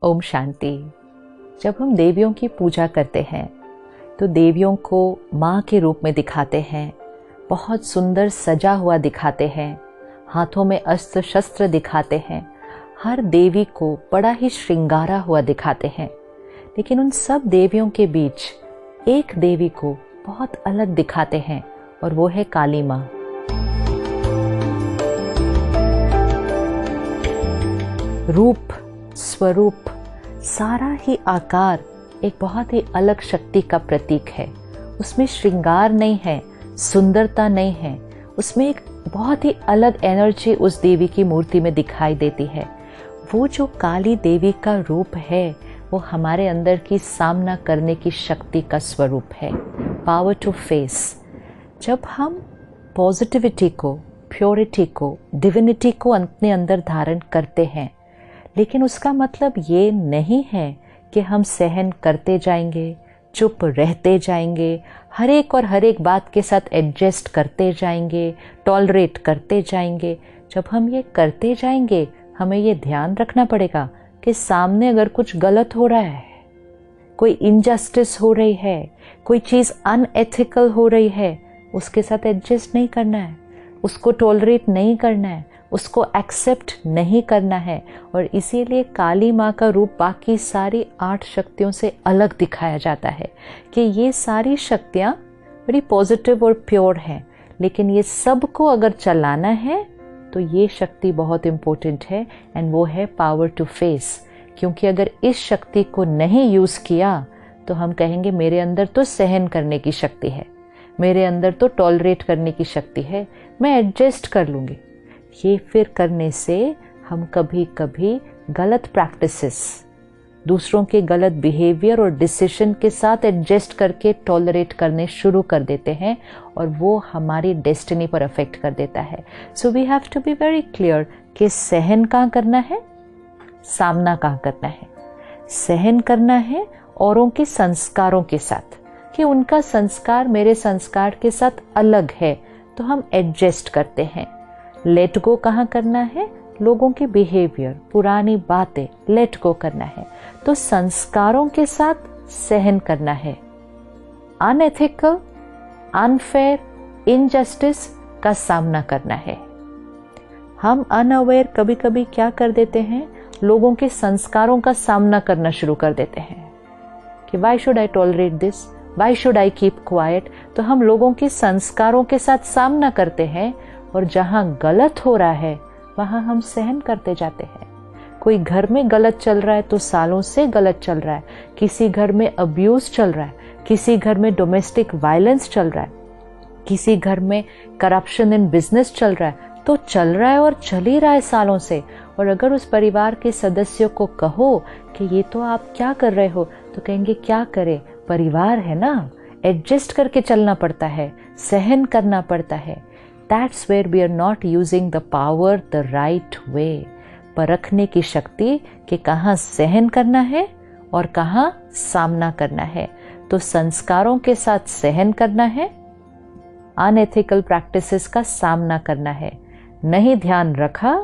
ओम शांति। जब हम देवियों की पूजा करते हैं तो देवियों को माँ के रूप में दिखाते हैं, बहुत सुंदर सजा हुआ दिखाते हैं, हाथों में अस्त्र शस्त्र दिखाते हैं, हर देवी को बड़ा ही श्रृंगारा हुआ दिखाते हैं। लेकिन उन सब देवियों के बीच एक देवी को बहुत अलग दिखाते हैं और वो है काली माँ। रूप, स्वरूप, सारा ही आकार एक बहुत ही अलग शक्ति का प्रतीक है। उसमें श्रृंगार नहीं है, सुंदरता नहीं है, उसमें एक बहुत ही अलग एनर्जी उस देवी की मूर्ति में दिखाई देती है। वो जो काली देवी का रूप है वो हमारे अंदर की सामना करने की शक्ति का स्वरूप है, पावर टू फेस। जब हम पॉजिटिविटी को, प्योरिटी को, डिविनिटी को अपने अंदर धारण करते हैं, लेकिन उसका मतलब ये नहीं है कि हम सहन करते जाएंगे, चुप रहते जाएंगे, हर एक बात के साथ एडजस्ट करते जाएंगे, टॉलरेट करते जाएंगे। जब हम ये करते जाएंगे हमें ये ध्यान रखना पड़ेगा कि सामने अगर कुछ गलत हो रहा है, कोई इनजस्टिस हो रही है, कोई चीज़ अनएथिकल हो रही है, उसके साथ एडजस्ट नहीं करना है, उसको टॉलरेट नहीं करना है, उसको एक्सेप्ट नहीं करना है। और इसीलिए काली माँ का रूप बाकी सारी 8 शक्तियों से अलग दिखाया जाता है कि ये सारी शक्तियाँ बड़ी पॉजिटिव और प्योर हैं, लेकिन ये सब को अगर चलाना है तो ये शक्ति बहुत इम्पोर्टेंट है, एंड वो है पावर टू फेस। क्योंकि अगर इस शक्ति को नहीं यूज़ किया तो हम कहेंगे मेरे अंदर तो सहन करने की शक्ति है, मेरे अंदर तो टॉलरेट करने की शक्ति है, मैं एडजस्ट कर लूँगी। ये फिर करने से हम कभी कभी गलत प्रैक्टिसेस, दूसरों के गलत बिहेवियर और डिसीजन के साथ एडजस्ट करके टॉलरेट करने शुरू कर देते हैं और वो हमारी डेस्टिनी पर अफेक्ट कर देता है। So we have to be very clear कि सहन कहाँ करना है, सामना कहाँ करना है। सहन करना है औरों के संस्कारों के साथ, कि उनका संस्कार मेरे संस्कार के साथ अलग है तो हम एडजस्ट करते हैं। लेट गो कहाँ करना है, लोगों के बिहेवियर, पुरानी बातें लेट गो करना है। तो संस्कारों के साथ सहन करना है, अनएथिकल, अनफेयर, इनजस्टिस का सामना करना है। हम अनअवेयर कभी कभी क्या कर देते हैं, लोगों के संस्कारों का सामना करना शुरू कर देते हैं कि why should I tolerate this, why should I keep quiet. तो हम लोगों के संस्कारों के साथ सामना करते हैं और जहाँ गलत हो रहा है वहाँ हम सहन करते जाते हैं। कोई घर में गलत चल रहा है तो सालों से गलत चल रहा है, किसी घर में अब्यूज चल रहा है, किसी घर में डोमेस्टिक वायलेंस चल रहा है, किसी घर में करप्शन इन बिजनेस चल रहा है, तो चल रहा है और चल ही रहा है सालों से। और अगर उस परिवार के सदस्यों को कहो कि ये तो आप क्या कर रहे हो, तो कहेंगे क्या करें, परिवार है ना, एडजस्ट करके चलना पड़ता है, सहन करना पड़ता है। That's where we are not using the power the right way. परखने की शक्ति कि कहाँ सहन करना है और कहाँ सामना करना है। तो संस्कारों के साथ सहन करना है, अनएथिकल प्रैक्टिसेस का सामना करना है। नहीं ध्यान रखा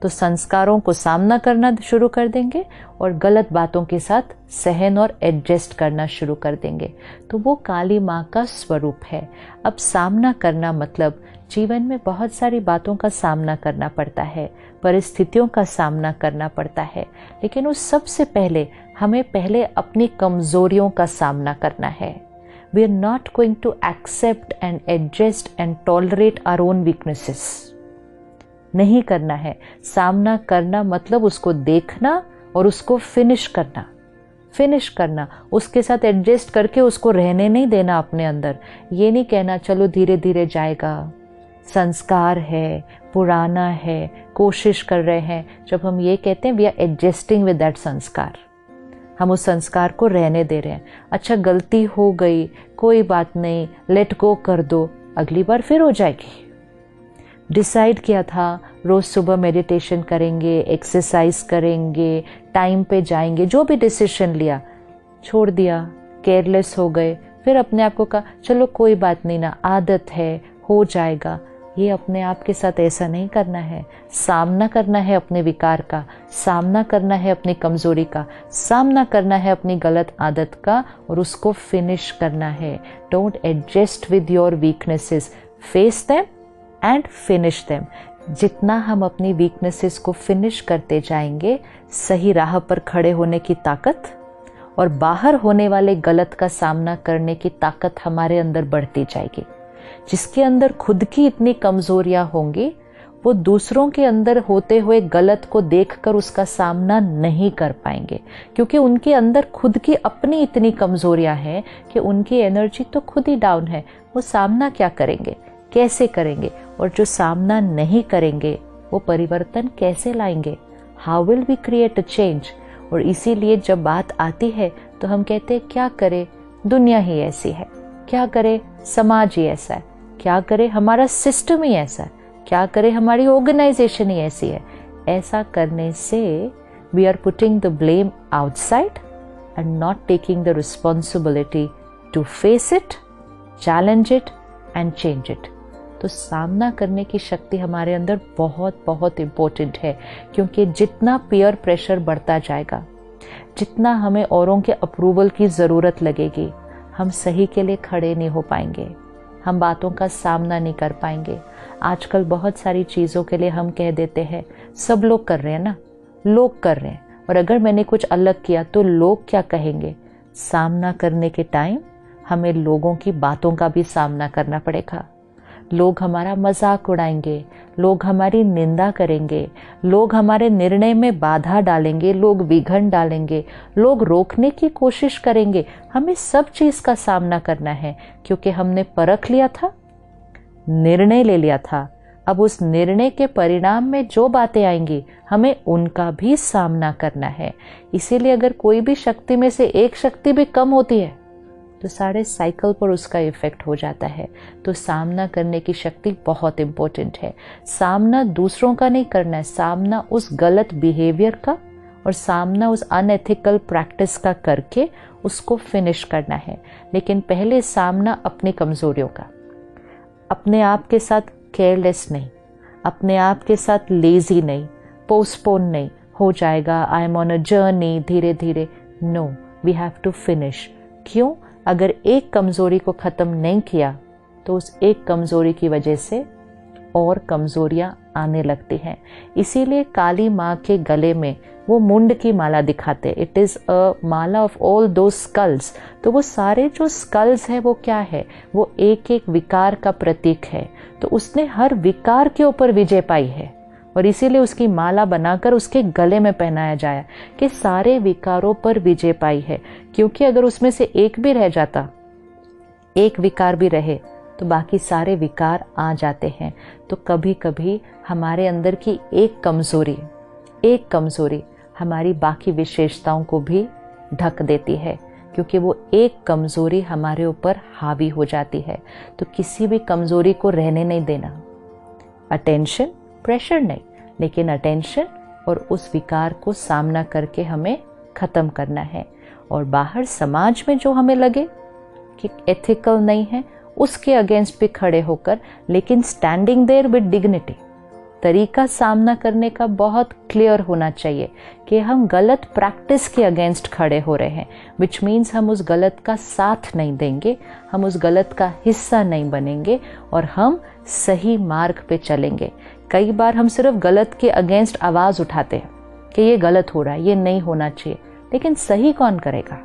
तो संस्कारों को सामना करना शुरू कर देंगे और गलत बातों के साथ सहन और एडजस्ट करना शुरू कर देंगे। तो वो काली माँ का स्वरूप है। अब सामना करना मतलब जीवन में बहुत सारी बातों का सामना करना पड़ता है, परिस्थितियों का सामना करना पड़ता है, लेकिन उस सबसे पहले हमें पहले अपनी कमजोरियों का सामना करना है। We are not going to accept and adjust and tolerate our own weaknesses. नहीं करना है। सामना करना मतलब उसको देखना और उसको फिनिश करना, उसके साथ एडजस्ट करके उसको रहने नहीं देना अपने अंदर। ये नहीं कहना चलो धीरे धीरे जाएगा, संस्कार है, पुराना है, कोशिश कर रहे हैं। जब हम ये कहते हैं we are adjusting with that संस्कार, हम उस संस्कार को रहने दे रहे हैं। अच्छा गलती हो गई, कोई बात नहीं, लेट गो कर दो, अगली बार फिर हो जाएगी। डिसाइड किया था रोज़ सुबह मेडिटेशन करेंगे, एक्सरसाइज करेंगे, टाइम पे जाएंगे, जो भी डिसीजन लिया छोड़ दिया, केयरलेस हो गए, फिर अपने आप को कहा चलो कोई बात नहीं ना, आदत है, हो जाएगा। ये अपने आप के साथ ऐसा नहीं करना है। सामना करना है अपने विकार का, सामना करना है अपनी कमजोरी का, सामना करना है अपनी गलत आदत का और उसको फिनिश करना है। Don't adjust with your weaknesses, face them and finish them. जितना हम अपनी वीकनेसेस को फिनिश करते जाएंगे, सही राह पर खड़े होने की ताकत और बाहर होने वाले गलत का सामना करने की ताकत हमारे अंदर बढ़ती जाएगी। जिसके अंदर खुद की इतनी कमजोरियां होंगी, वो दूसरों के अंदर होते हुए गलत को देखकर उसका सामना नहीं कर पाएंगे, क्योंकि उनके अंदर खुद की अपनी इतनी कमजोरियां हैं कि उनकी एनर्जी तो खुद ही डाउन है। वो सामना क्या करेंगे, कैसे करेंगे? और जो सामना नहीं करेंगे वो परिवर्तन कैसे लाएंगे? How will we create a change? और इसीलिए जब बात आती है तो हम कहते हैं क्या करें, दुनिया ही ऐसी है, क्या करे समाज ही ऐसा है, क्या करे हमारा सिस्टम ही ऐसा है, क्या करे हमारी ऑर्गेनाइजेशन ही ऐसी है। ऐसा करने से we are putting the blame outside and not taking the responsibility to face it, challenge it and change it. तो सामना करने की शक्ति हमारे अंदर बहुत बहुत इम्पोर्टेंट है, क्योंकि जितना पीयर प्रेशर बढ़ता जाएगा, जितना हमें औरों के अप्रूवल की ज़रूरत लगेगी, हम सही के लिए खड़े नहीं हो पाएंगे, हम बातों का सामना नहीं कर पाएंगे। आजकल बहुत सारी चीज़ों के लिए हम कह देते हैं सब लोग कर रहे हैं ना, लोग कर रहे हैं, और अगर मैंने कुछ अलग किया तो लोग क्या कहेंगे। सामना करने के टाइम हमें लोगों की बातों का भी सामना करना पड़ेगा। लोग हमारा मजाक उड़ाएंगे, लोग हमारी निंदा करेंगे, लोग हमारे निर्णय में बाधा डालेंगे, लोग विघन डालेंगे, लोग रोकने की कोशिश करेंगे। हमें सब चीज का सामना करना है, क्योंकि हमने परख लिया था, निर्णय ले लिया था। अब उस निर्णय के परिणाम में जो बातें आएंगी, हमें उनका भी सामना करना है। इसीलिए अगर कोई भी शक्ति में से एक शक्ति भी कम होती है तो सारे साइकिल पर उसका इफेक्ट हो जाता है। तो सामना करने की शक्ति बहुत इम्पोर्टेंट है। सामना दूसरों का नहीं करना है, सामना उस गलत बिहेवियर का और सामना उस अनएथिकल प्रैक्टिस का करके उसको फिनिश करना है। लेकिन पहले सामना अपनी कमजोरियों का, अपने आप के साथ केयरलेस नहीं, अपने आप के साथ लेजी नहीं, पोस्टपोन नहीं, हो जाएगा, I am on a journey, धीरे धीरे। No, we have to finish. क्यों? अगर एक कमजोरी को खत्म नहीं किया तो उस एक कमजोरी की वजह से और कमजोरियां आने लगती हैं। इसीलिए काली माँ के गले में वो मुंड की माला दिखाते, it is a Mala of all दो स्कल्स। तो वो सारे जो स्कल्स है वो क्या है? वो एक एक विकार का प्रतीक है। तो उसने हर विकार के ऊपर विजय पाई है और इसीलिए उसकी माला बनाकर उसके गले में पहनाया जाया कि सारे विकारों पर विजय पाई है। क्योंकि अगर उसमें से एक भी रह जाता, एक विकार भी रहे, तो बाकी सारे विकार आ जाते हैं। तो कभी कभी हमारे अंदर की एक कमजोरी हमारी बाकी विशेषताओं को भी ढक देती है, क्योंकि वो एक कमजोरी हमारे ऊपर हावी हो जाती है। तो किसी भी कमजोरी को रहने नहीं देना। अटेंशन, प्रेशर नहीं, लेकिन अटेंशन और उस विकार को सामना करके हमें खत्म करना है। और बाहर समाज में जो हमें लगे कि एथिकल नहीं है, उसके अगेंस्ट भी खड़े होकर, लेकिन स्टैंडिंग देयर विद डिग्निटी। तरीका सामना करने का बहुत क्लियर होना चाहिए कि हम गलत प्रैक्टिस के अगेंस्ट खड़े हो रहे हैं, विच मीन्स हम उस गलत का साथ नहीं देंगे, हम उस गलत का हिस्सा नहीं बनेंगे और हम सही मार्ग पे चलेंगे। कई बार हम सिर्फ गलत के अगेंस्ट आवाज उठाते हैं कि ये गलत हो रहा है, ये नहीं होना चाहिए, लेकिन सही कौन करेगा?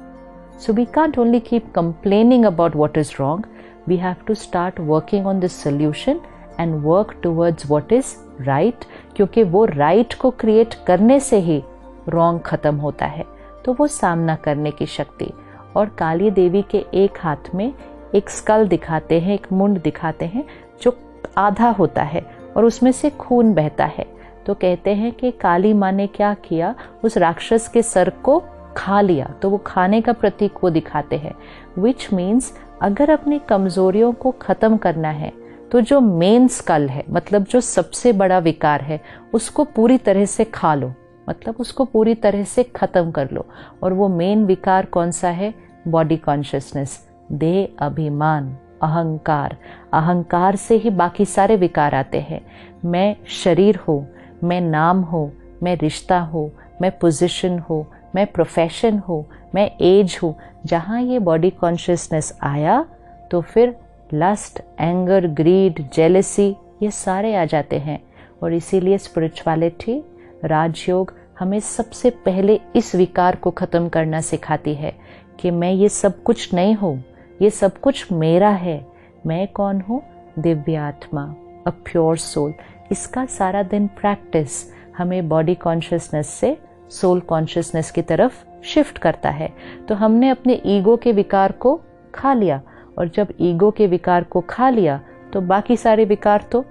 So we can't only keep complaining about what is wrong, we have to start working on this solution and work towards what is right, क्योंकि वो राइट को क्रिएट करने से ही रॉन्ग खत्म होता है। तो वो सामना करने की शक्ति। और काली देवी के एक हाथ में एक स्कल दिखाते हैं, एक मुंड दिखाते हैं जो आधा होता है और उसमें से खून बहता है। तो कहते हैं कि काली माँ ने क्या किया, उस राक्षस के सर को खा लिया। तो वो खाने का प्रतीक वो दिखाते हैं, विच मीन्स अगर अपनी कमजोरियों को खत्म करना है तो जो मेन स्कल है, मतलब जो सबसे बड़ा विकार है, उसको पूरी तरह से खा लो, मतलब उसको पूरी तरह से खत्म कर लो। और वो मेन विकार कौन सा है? बॉडी कॉन्शियसनेस, देह अभिमान अहंकार। अहंकार से ही बाकी सारे विकार आते हैं। मैं शरीर हूँ, मैं नाम हूँ, मैं रिश्ता हूँ, मैं पोजीशन हूँ, मैं प्रोफेशन हूँ, मैं एज हूँ। जहाँ ये बॉडी कॉन्शियसनेस आया तो फिर लस्ट, एंगर, ग्रीड, जेलसी ये सारे आ जाते हैं। और इसीलिए स्पिरिचुअलिटी, राजयोग हमें सबसे पहले इस विकार को ख़त्म करना सिखाती है कि मैं ये सब कुछ नहीं हूँ, ये सब कुछ मेरा है। मैं कौन हूँ? दिव्य आत्मा, अ प्योर सोल। इसका सारा दिन प्रैक्टिस हमें बॉडी कॉन्शियसनेस से सोल कॉन्शियसनेस की तरफ शिफ्ट करता है। तो हमने अपने ईगो के विकार को खा लिया, और जब ईगो के विकार को खा लिया तो बाकी सारे विकार तो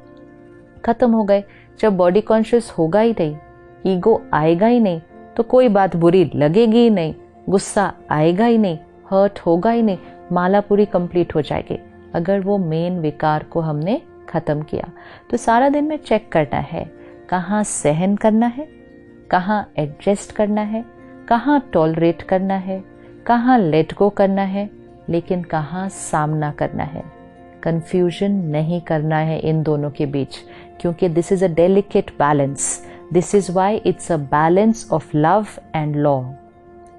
खत्म हो गए। जब बॉडी कॉन्शियस होगा ही नहीं, ईगो आएगा ही नहीं, तो कोई बात बुरी लगेगी ही नहीं, गुस्सा आएगा ही नहीं, हर्ट होगा ही नहीं, माला पूरी कंप्लीट हो जाएगी अगर वो मेन विकार को हमने खत्म किया। तो सारा दिन में चेक करना है कहाँ सहन करना है, कहाँ एडजस्ट करना है, कहाँ टॉलरेट करना है, कहाँ लेट गो करना है, लेकिन कहाँ सामना करना है। कंफ्यूजन नहीं करना है इन दोनों के बीच, क्योंकि this is a delicate balance. This is why it's a balance of love and law.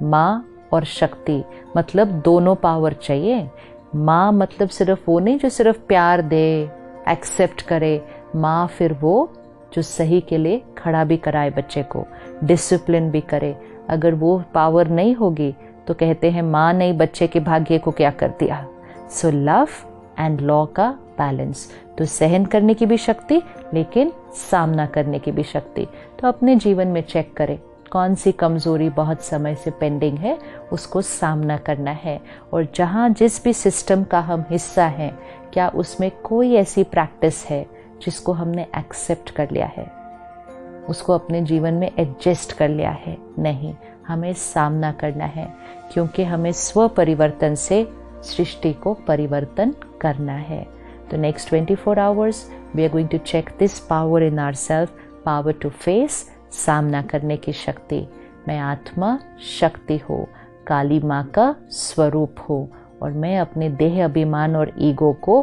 माँ और शक्ति मतलब दोनों पावर चाहिए। माँ मतलब सिर्फ वो नहीं जो सिर्फ प्यार दे, एक्सेप्ट करे। माँ फिर वो जो सही के लिए खड़ा भी कराए बच्चे को, डिसिप्लिन भी करे। अगर वो पावर नहीं होगी तो कहते हैं माँ ने बच्चे के भाग्य को क्या कर दिया। सो लव एंड लॉ का बैलेंस, तो सहन करने की भी शक्ति लेकिन सामना करने की भी शक्ति। तो अपने जीवन में चेक करें कौन सी कमजोरी बहुत समय से पेंडिंग है, उसको सामना करना है। और जहाँ जिस भी सिस्टम का हम हिस्सा हैं, क्या उसमें कोई ऐसी प्रैक्टिस है जिसको हमने एक्सेप्ट कर लिया है, उसको अपने जीवन में एडजस्ट कर लिया है? नहीं, हमें सामना करना है, क्योंकि हमें स्व परिवर्तन से सृष्टि को परिवर्तन करना है। तो next 24 hours we are going to check this power in ourselves, power to face, सामना करने की शक्ति। मैं आत्मा शक्ति हूँ, काली माँ का स्वरूप हूँ, और मैं अपने देह अभिमान और ईगो को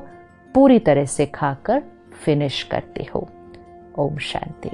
पूरी तरह से खाकर फिनिश करती हूँ। ओम शांति।